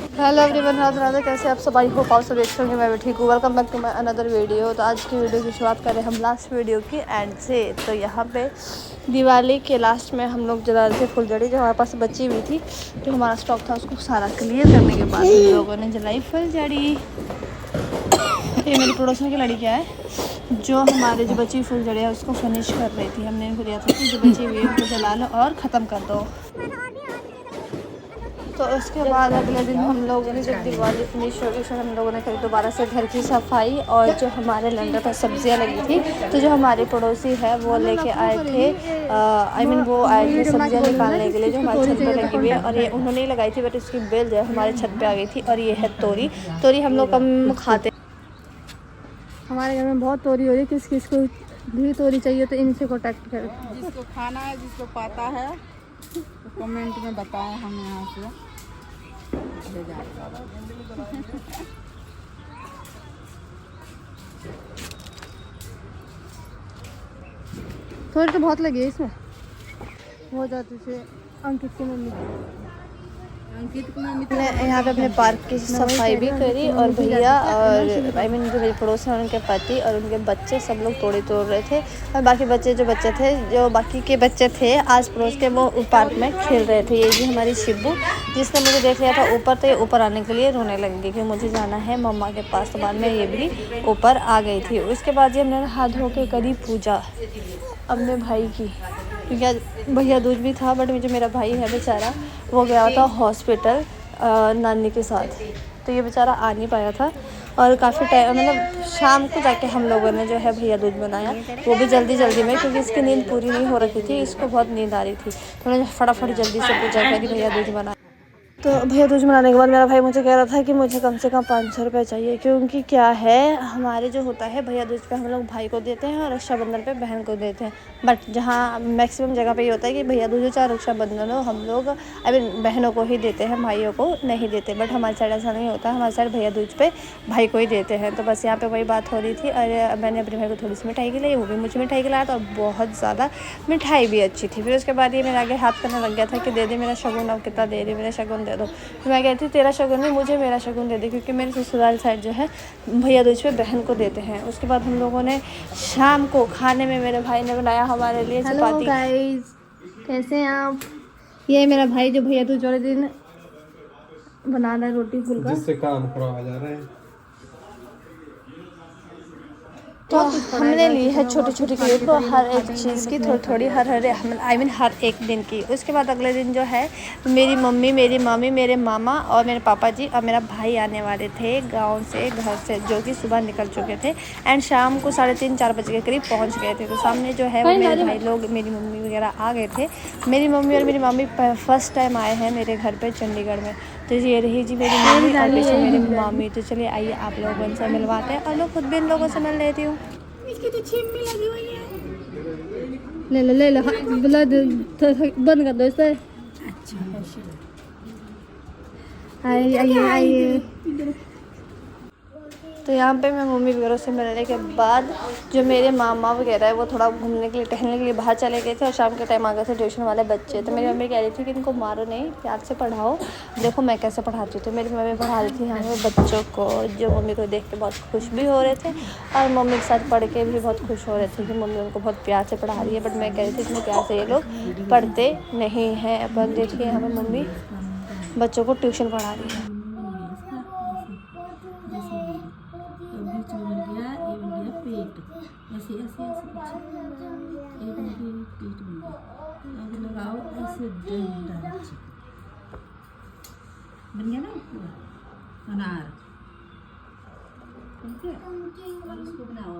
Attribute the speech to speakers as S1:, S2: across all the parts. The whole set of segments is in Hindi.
S1: Hello everyone, Radhe Radhe. कैसे आप सब? आई होप आप सब अच्छे होंगे। मैं भी ठीक हूँ। Welcome back to my another video. तो आज की वीडियो की शुरुआत करें हम लास्ट वीडियो की एंड से। तो यहाँ पे दिवाली के लास्ट में हम लोग जला रहे थे फुलझड़ी, जो हमारे पास बची हुई थी। जो हमारा स्टॉक था उसको सारा क्लियर करने के बाद हम लोगों ने जलाई फुलझड़ी। ये मेरी पड़ोसन की लड़कियाँ है जो हमारे जो बची हुई फुलझड़ी है उसको फिनिश कर रही थी। हमने इनको दिया था कि जो बची हुई है उनको जला लो और ख़त्म कर दो। तो उसके बाद अगले दिन हम लोगों ने जब दिवाली फिनिश हो गई फिर हम लोगों ने फिर दोबारा से घर की सफाई और जो हमारे लंडर पर सब्जियां लगी थी, तो जो हमारे पड़ोसी है वो लेके आए थे वो आए थे सब्जियां निकालने के लिए जो हमारे छत पे लगी हुई है। और ये उन्होंने ही लगाई थी, बट इसकी बेल जो है हमारे छत पे आ गई थी। और ये है तोरी। तोरी हम लोग कम खाते, हमारे घर में बहुत तोरी हो रही है। किस किस को भी तोरी चाहिए तो इनसे कॉन्टैक्ट करें।
S2: जिसको खाना है, जिसको पता है तो कमेंट में बताएं, हम यहाँ से ले जाएंगे।
S1: तोरी तो बहुत लगी है इसमें। हो जाती थी अंकित की मम्मी ने यहाँ पे अपने पार्क की सफाई भी करी। और भैया और जो मेरे पड़ोस हैं उनके पति और उनके बच्चे सब लोग तोड़ रहे थे। और बाकी बच्चे थे जो बाकी के बच्चे थे आस पड़ोस के, वो पार्क में खेल रहे थे। ये जी हमारी शिब्बू, जिसने मुझे देख लिया था ऊपर, तो ये ऊपर आने के लिए रोने लग गई कि मुझे जाना है मम्मा के पास। तो बाद में ये भी ऊपर आ गई थी। उसके बाद ये हमने हाथ धो के करी पूजा अपने भाई की, क्योंकि भैया दूज भी था। बट जो मेरा भाई है बेचारा वो गया था हॉस्पिटल नानी के साथ, तो ये बेचारा आ नहीं पाया था। और काफ़ी टाइम मतलब शाम को जाके हम लोगों ने जो है भैया दूज बनाया, वो भी जल्दी में, क्योंकि इसकी नींद पूरी नहीं हो रखी थी। इसको बहुत नींद आ रही थी, तो मैंने फटाफट जल्दी से पूजा करी, भैया दूज बनाया। तो भैया दूज मनाने के बाद मेरा भाई मुझे कह रहा था कि मुझे कम से कम 500 रुपये चाहिए, क्योंकि क्या है हमारे जो होता है भैया दूज पे हम लोग भाई को देते हैं और रक्षाबंधन पे बहन को देते हैं। बट जहाँ मैक्सिमम जगह पे ये होता है कि भैया दूज हो चाहे रक्षाबंधन हो, हम लोग बहनों को ही देते हैं, भाइयों को नहीं देते। बट हमारे साइड ऐसा नहीं होता, हमारे साइड भैया दूज पे भाई को ही देते हैं। तो बस यहाँ पर वही बात हो रही थी। और मैंने अपने भाई को थोड़ी सी मिठाई खिलाई, वो भी मुझे मिठाई खिलाया था, और बहुत ज़्यादा मिठाई भी अच्छी थी। फिर उसके बाद ये मेरे आगे हाथ करने लग गया था कि दे दे मेरा शगुन, अब कितना दे दे मेरा शगुन दे दो। तो मैं कहती तेरा शगुन नहीं, मुझे मेरा शगुन दे दे, क्योंकि मेरे ससुराल साइड जो है भैया दूज पे बहन को देते हैं। उसके बाद हम लोगों ने शाम को खाने में मेरे भाई ने बनाया हमारे लिए चपाती। हेलो गाइस, कैसे हैं आप? ये मेरा भाई जो भैया दूज वाले दिन बना रहा है रोटी फुल्का,
S3: जिससे काम करवा जा रहे हैं।
S1: तो हमने ली है छोटी छोटी क्लिप हर एक चीज़ की, थोड़ी थोड़ी हर एक दिन की। उसके बाद अगले दिन जो है मेरी मम्मी, मेरी मामी, मेरे मामा और मेरे पापा जी और मेरा भाई आने वाले थे गांव से, घर से, जो कि सुबह निकल चुके थे एंड शाम को 3:30-4 बजे के करीब पहुंच गए थे। तो सामने जो है वो मेरे भाई लोग, मेरी मम्मी वगैरह आ गए थे। मेरी मम्मी और मेरी मामी फर्स्ट टाइम आए हैं मेरे घर पर चंडीगढ़ में। तो ये रही जी मेरी मम्मी और पीछे मेरी मामी। तो चलिए आइए आप लोगों से मिलवाते हैं, और मैं खुद भी इन लोगों से मिल लेती हूँ।
S2: इसकी तो छिम्मी लगी हुई है।
S1: ले लो बंद कर दो इसे।
S2: अच्छा,
S1: आइए। तो यहाँ पे मैं मम्मी वगैरह से मिलने के बाद जो मेरे मामा वगैरह है वो थोड़ा घूमने के लिए, टहलने के लिए बाहर चले गए थे। और शाम के टाइम आ गए थे ट्यूशन वाले बच्चे। तो मेरी मम्मी कह रही थी कि इनको मारो नहीं, प्यार से पढ़ाओ, देखो मैं कैसे पढ़ाती हूँ। तो मेरी मम्मी पढ़ा रही थी यहाँ पे बच्चों को, जो मम्मी को देख के बहुत खुश भी हो रहे थे और मम्मी के साथ पढ़ के भी बहुत खुश हो रहे थे कि मम्मी उनको बहुत प्यार से पढ़ा रही है। बट मैं कह रही थी इतने प्यार से ये लोग पढ़ते नहीं हैं। अपन देखिए यहाँ पर मम्मी बच्चों को ट्यूशन पढ़ा रही है।
S2: ऐसे ऐसे ऐसे एक पेट बन गया, अब लगाओ ऐसे डंडा बन गया ना अनार। ठीक है, और इसको बनाओ,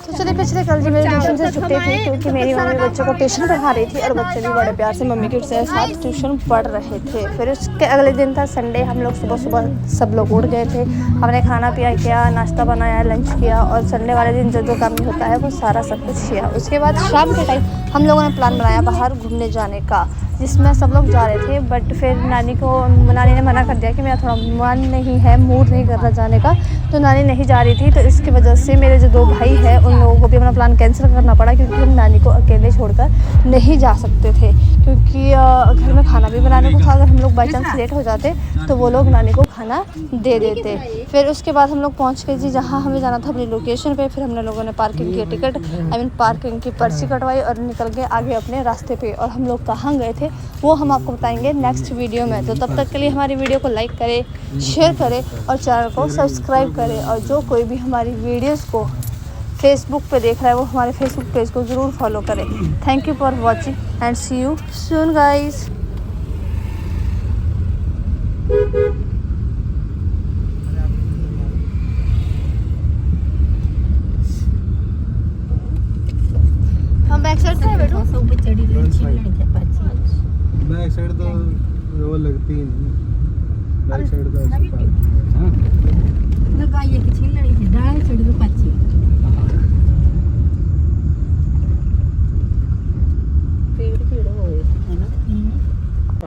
S1: तो चलिए पिछले कल जी मेरी ट्यूशन से छुट्टी थी, क्योंकि मेरी मम्मी बच्चों को ट्यूशन पढ़ा रही थी और बच्चे भी बड़े प्यार से मम्मी के साथ ट्यूशन पढ़ रहे थे। फिर उसके अगले दिन था संडे। हम लोग सुबह सब लोग उठ गए थे, हमने खाना पिया किया, नाश्ता बनाया, लंच किया, और संडे वाले दिन जो काम होता है वो सारा सब कुछ किया। उसके बाद शाम के टाइम हम लोगों ने प्लान बनाया बाहर घूमने जाने का। जिसमें सब लोग जा रहे थे, बट फिर नानी ने मना कर दिया कि मेरा थोड़ा मन नहीं है, मूड नहीं कर रहा जाने का, तो नानी नहीं जा रही थी। तो इसकी वजह से मेरे जो 2 भाई हैं उन लोगों को भी अपना प्लान कैंसिल करना पड़ा, क्योंकि हम नानी को अकेले छोड़कर नहीं जा सकते थे, क्योंकि घर में खाना भी बनाने को था। अगर हम लोग बाई चांस लेट हो जाते तो वो लोग नानी को खाना दे देते। फिर उसके बाद हम लोग पहुँच गए जी जहाँ हमें जाना था अपनी लोकेशन पे। फिर हमने लोगों ने पार्किंग की टिकट पार्किंग की पर्ची कटवाई और निकल गए आगे अपने रास्ते पे। और हम लोग कहाँ गए थे वो हम आपको बताएंगे नेक्स्ट वीडियो में। तो तब तक के लिए हमारी वीडियो को लाइक करें, शेयर करें और चैनल को सब्सक्राइब करें। और जो कोई भी हमारी वीडियोज़ को फेसबुक पे देख रहा है वो हमारे फेसबुक पेज को ज़रूर फॉलो करें। Thank you for watching and see you soon guys. हम बैक साइड से बैठो।
S3: बैक साइड तो वो लगती ही नहीं, बैक साइड तो
S2: लगाइए कि छीन लेनी थी डाल चढ़ी तो पाची